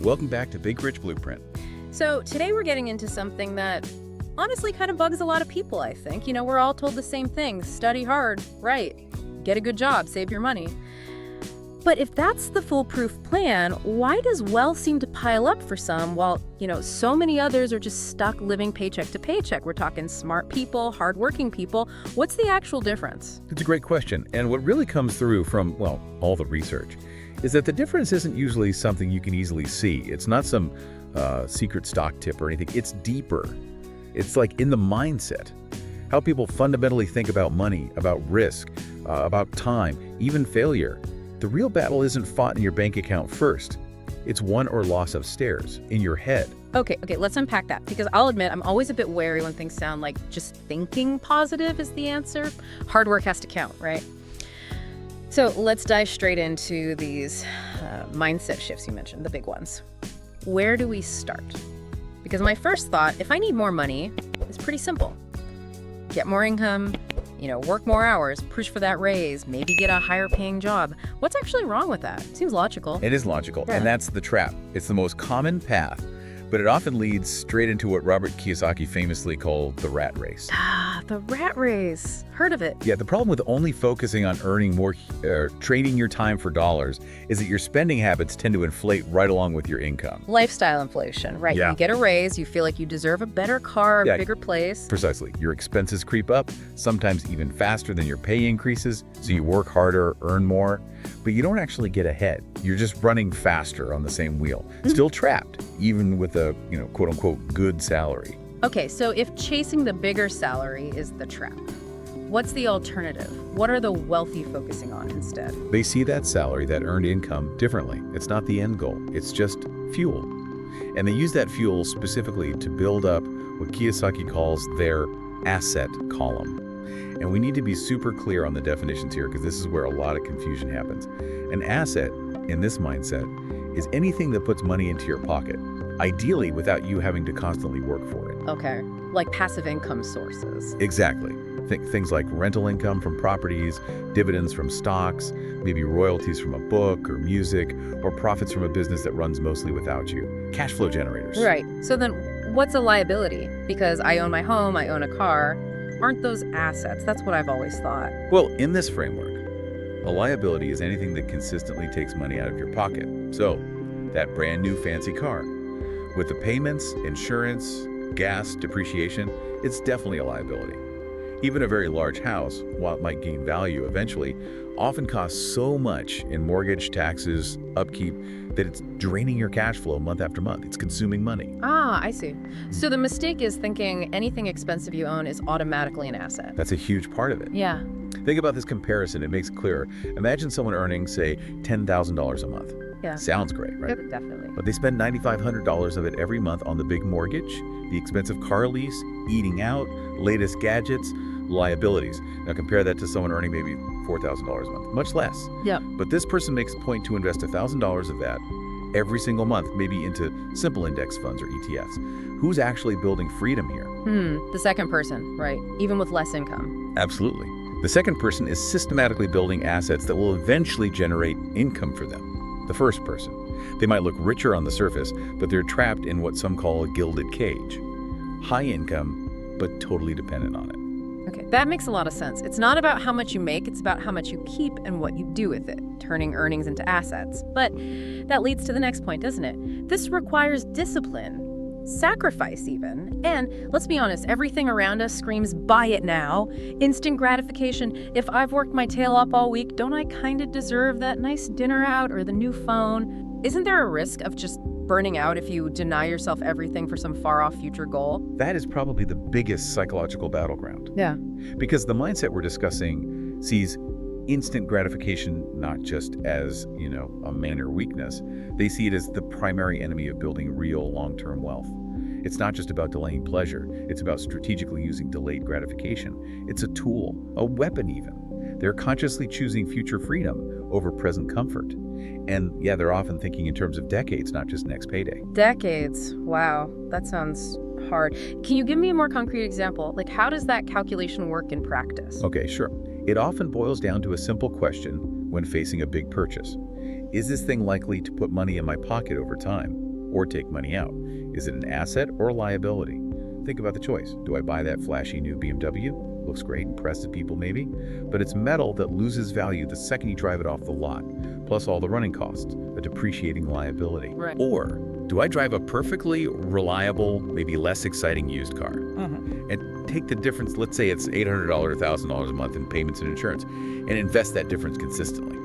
Welcome back to Big Rich Blueprint. So today we're getting into something that honestly kind of bugs a lot of people, I think. We're all told the same thing. Study hard, right? Get a good job, save your money. But if that's the foolproof plan, why does wealth seem to pile up for some while, so many others are just stuck living paycheck to paycheck? We're talking smart people, hardworking people. What's the actual difference? It's a great question. And what really comes through from, all the research is that the difference isn't usually something you can easily see. It's not some secret stock tip or anything. It's deeper. It's like in the mindset, how people fundamentally think about money, about risk, about time, even failure. The real battle isn't fought in your bank account first. It's won or lost upstairs, in your head. Okay, let's unpack that, because I'll admit I'm always a bit wary when things sound like just thinking positive is the answer. Hard work has to count, right? So let's dive straight into these mindset shifts you mentioned, the big ones. Where do we start? Because my first thought, if I need more money, is pretty simple. Get more income, work more hours, push for that raise, maybe get a higher paying job. What's actually wrong with that? Seems logical. It is logical, Yeah. and that's the trap. It's the most common path, but it often leads straight into what Robert Kiyosaki famously called the rat race. The rat race. Heard of it. Yeah, the problem with only focusing on earning more, trading your time for dollars, is that your spending habits tend to inflate right along with your income. Lifestyle inflation, right? Yeah. You get a raise, you feel like you deserve a better car, a Yeah. bigger place. Precisely. Your expenses creep up, sometimes even faster than your pay increases, so you work harder, earn more, but you don't actually get ahead. You're just running faster on the same wheel, still trapped, even with a, quote-unquote, good salary. Okay, so if chasing the bigger salary is the trap, what's the alternative? What are the wealthy focusing on instead? They see that salary, that earned income, differently. It's not the end goal. It's just fuel. And they use that fuel specifically to build up what Kiyosaki calls their asset column. And we need to be super clear on the definitions here, because this is where a lot of confusion happens. An asset, in this mindset, is anything that puts money into your pocket, ideally without you having to constantly work for it. Okay, like passive income sources. Exactly. Things like rental income from properties, dividends from stocks, maybe royalties from a book or music, or profits from a business that runs mostly without you. Cash flow generators. Right, so then what's a liability? Because I own my home, I own a car. Aren't those assets? That's what I've always thought. Well, in this framework, a liability is anything that consistently takes money out of your pocket. So, that brand new fancy car. With the payments, insurance, gas, depreciation, it's definitely a liability. Even a very large house, while it might gain value eventually, often costs so much in mortgage, taxes, upkeep, that it's draining your cash flow month after month. It's consuming money. I see. So the mistake is thinking anything expensive you own is automatically an asset. That's a huge part of it. Yeah. Think about this comparison. It makes it clearer. Imagine someone earning, say, $10,000 a month. Yeah. Sounds great, right? Yep, definitely. But they spend $9,500 of it every month on the big mortgage, the expensive car lease, eating out, latest gadgets, liabilities. Now compare that to someone earning maybe $4,000 a month, much less. Yep. But this person makes a point to invest $1,000 of that every single month, maybe into simple index funds or ETFs. Who's actually building freedom here? The second person, right? Even with less income. Absolutely. The second person is systematically building assets that will eventually generate income for them. The first person. They might look richer on the surface, but they're trapped in what some call a gilded cage. High income, but totally dependent on it. Okay, that makes a lot of sense. It's not about how much you make, it's about how much you keep and what you do with it, turning earnings into assets. But that leads to the next point, doesn't it? This requires discipline, sacrifice even. And let's be honest, everything around us screams, buy it now. Instant gratification. If I've worked my tail up all week, don't I kind of deserve that nice dinner out or the new phone? Isn't there a risk of just burning out if you deny yourself everything for some far-off future goal? That is probably the biggest psychological battleground. Yeah. Because the mindset we're discussing sees instant gratification not just as, a minor weakness. They see it as the primary enemy of building real long-term wealth. It's not just about delaying pleasure. It's about strategically using delayed gratification. It's a tool, a weapon even. They're consciously choosing future freedom over present comfort. And yeah, they're often thinking in terms of decades, not just next payday. Decades. Wow, that sounds hard. Can you give me a more concrete example? Like, how does that calculation work in practice? Okay, sure. It often boils down to a simple question when facing a big purchase. Is this thing likely to put money in my pocket over time? or take money out? Is it an asset or a liability? Think about the choice. Do I buy that flashy new BMW? Looks great, impresses people maybe, but it's metal that loses value the second you drive it off the lot, plus all the running costs, a depreciating liability. Right. Or do I drive a perfectly reliable, maybe less exciting used car? And take the difference, let's say it's $800 or $1,000 a month in payments and insurance, and invest that difference consistently,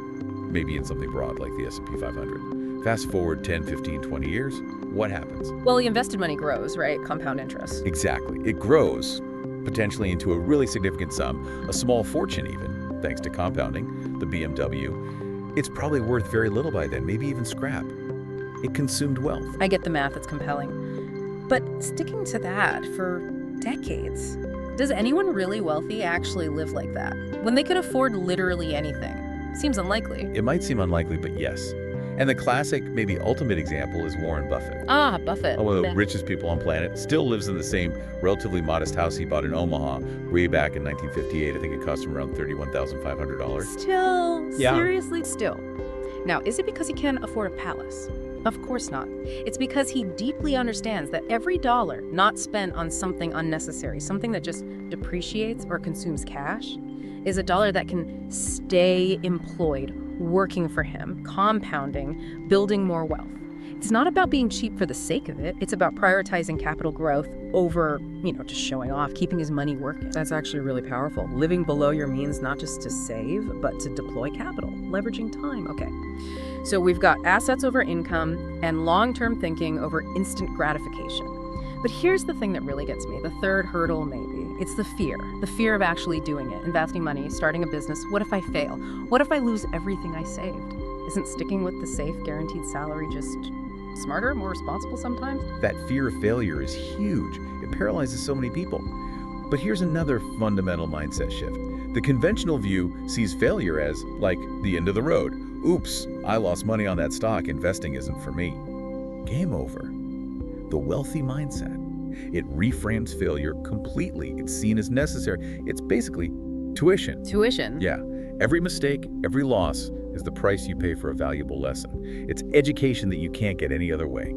maybe in something broad like the S&P 500. Fast forward 10, 15, 20 years, what happens? Well, the invested money grows, right? Compound interest. Exactly. It grows, potentially into a really significant sum, a small fortune even, thanks to compounding, the BMW. It's probably worth very little by then, maybe even scrap. It consumed wealth. I get the math, it's compelling. But sticking to that for decades, does anyone really wealthy actually live like that? When they could afford literally anything? Seems unlikely. It might seem unlikely, but yes. And the classic, maybe ultimate example is Warren Buffett. Ah, Buffett. One of the richest people on planet, still lives in the same relatively modest house he bought in Omaha way back in 1958. I think it cost him around $31,500. Still, Yeah. seriously, still. Now, is it because he can't afford a palace? Of course not. It's because he deeply understands that every dollar not spent on something unnecessary, something that just depreciates or consumes cash, is a dollar that can stay employed, working for him, compounding, building more wealth. It's not about being cheap for the sake of it. It's about prioritizing capital growth over, just showing off, keeping his money working. That's actually really powerful. Living below your means, not just to save, but to deploy capital, leveraging time. Okay. So we've got assets over income and long-term thinking over instant gratification. But here's the thing that really gets me, the third hurdle maybe. It's the fear of actually doing it, investing money, starting a business. What if I fail? What if I lose everything I saved? Isn't sticking with the safe, guaranteed salary just smarter, more responsible sometimes? That fear of failure is huge. It paralyzes so many people. But here's another fundamental mindset shift. The conventional view sees failure as, like, the end of the road. Oops, I lost money on that stock. Investing isn't for me. Game over. The wealthy mindset. It reframes failure completely. It's seen as necessary. It's basically tuition. Tuition? Yeah. Every mistake, every loss is the price you pay for a valuable lesson. It's education that you can't get any other way.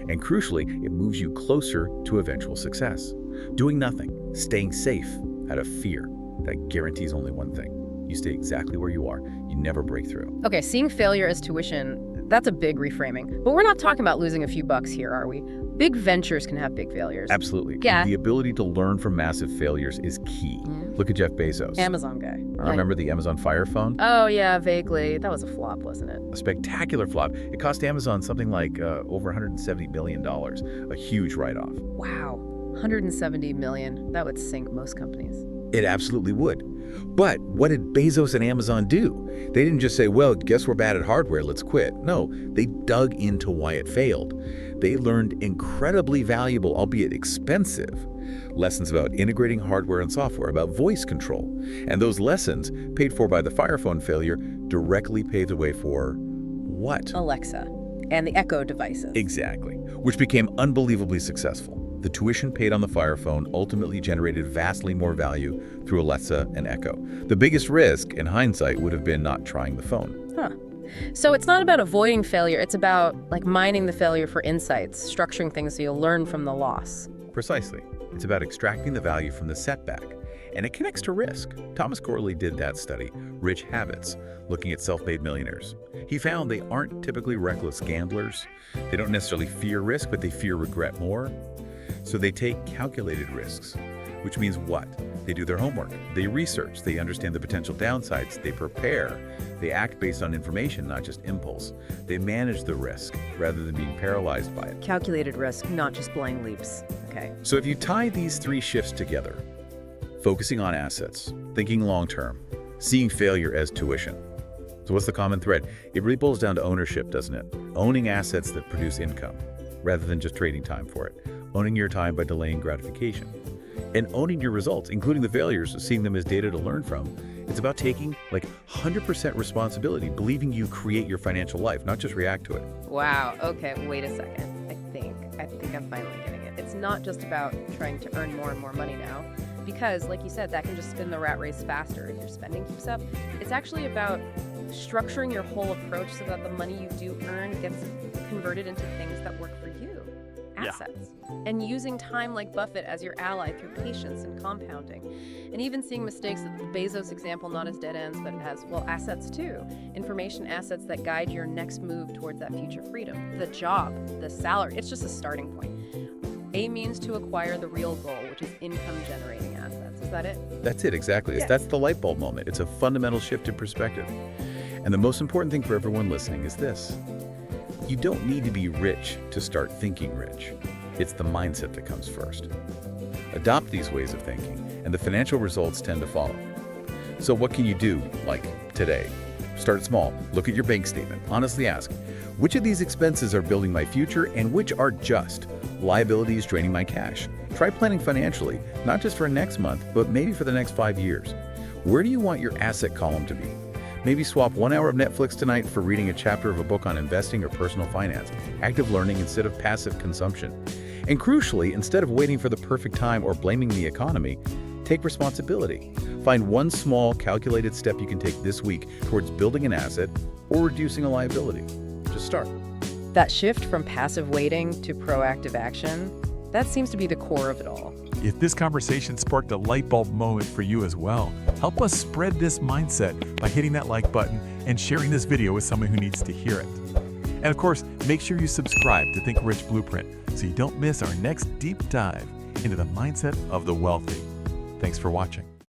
And crucially, it moves you closer to eventual success. Doing nothing, staying safe out of fear, that guarantees only one thing. You stay exactly where you are. You never break through. Okay, seeing failure as tuition, that's a big reframing. But we're not talking about losing a few bucks here, are we? Big ventures can have big failures. Absolutely. Yeah. The ability to learn from massive failures is key. Look at Jeff Bezos. Amazon guy. Remember the Amazon Fire Phone? Oh, yeah, vaguely. That was a flop, wasn't it? A spectacular flop. It cost Amazon something like over $170 million. A huge write-off. Wow. 170 million. That would sink most companies. It absolutely would. But what did Bezos and Amazon do? They didn't just say, well, guess we're bad at hardware, let's quit. No, they dug into why it failed. They learned incredibly valuable, albeit expensive, lessons about integrating hardware and software, about voice control. And those lessons, paid for by the Fire Phone failure, directly paved the way for what? Alexa and the Echo devices. Exactly, which became unbelievably successful. The tuition paid on the Fire Phone ultimately generated vastly more value through Alexa and Echo. The biggest risk, in hindsight, would have been not trying the phone. Huh. So it's not about avoiding failure. It's about, mining the failure for insights, structuring things so you'll learn from the loss. Precisely. It's about extracting the value from the setback. And it connects to risk. Thomas Corley did that study, Rich Habits, looking at self-made millionaires. He found they aren't typically reckless gamblers. They don't necessarily fear risk, but they fear regret more. So they take calculated risks, which means what? They do their homework, they research, they understand the potential downsides, they prepare, they act based on information, not just impulse. They manage the risk rather than being paralyzed by it. Calculated risk, not just blind leaps. Okay. So if you tie these three shifts together, focusing on assets, thinking long-term, seeing failure as tuition. So what's the common thread? It really boils down to ownership, doesn't it? Owning assets that produce income, rather than just trading time for it. Owning your time by delaying gratification. And owning your results, including the failures, seeing them as data to learn from. It's about taking 100% responsibility, believing you create your financial life, not just react to it. Wow. Okay, wait a second. I think I'm finally getting it. It's not just about trying to earn more and more money now, because like you said, that can just spin the rat race faster if your spending keeps up. It's actually about structuring your whole approach so that the money you do earn gets converted into things that work for you, assets. And using time like Buffett as your ally through patience and compounding. And even seeing mistakes, the Bezos example, not as dead ends, but as, well, assets too. Information assets that guide your next move towards that future freedom. The job, the salary, it's just a starting point. A means to acquire the real goal, which is income-generating assets. Is that it? That's it, exactly. Yes. That's the light bulb moment. It's a fundamental shift in perspective. And the most important thing for everyone listening is this. You don't need to be rich to start thinking rich. It's the mindset that comes first. Adopt these ways of thinking, and the financial results tend to follow. So what can you do, like today? Start small. Look at your bank statement. Honestly ask, which of these expenses are building my future and which are just liabilities draining my cash? Try planning financially, not just for next month, but maybe for the next 5 years. Where do you want your asset column to be? Maybe swap 1 hour of Netflix tonight for reading a chapter of a book on investing or personal finance, active learning instead of passive consumption. And crucially, instead of waiting for the perfect time or blaming the economy, take responsibility. Find one small, calculated step you can take this week towards building an asset or reducing a liability. Just start. That shift from passive waiting to proactive action, that seems to be the core of it all. If this conversation sparked a light bulb moment for you as well, help us spread this mindset by hitting that like button and sharing this video with someone who needs to hear it. And of course, make sure you subscribe to Think Rich Blueprint so you don't miss our next deep dive into the mindset of the wealthy. Thanks for watching.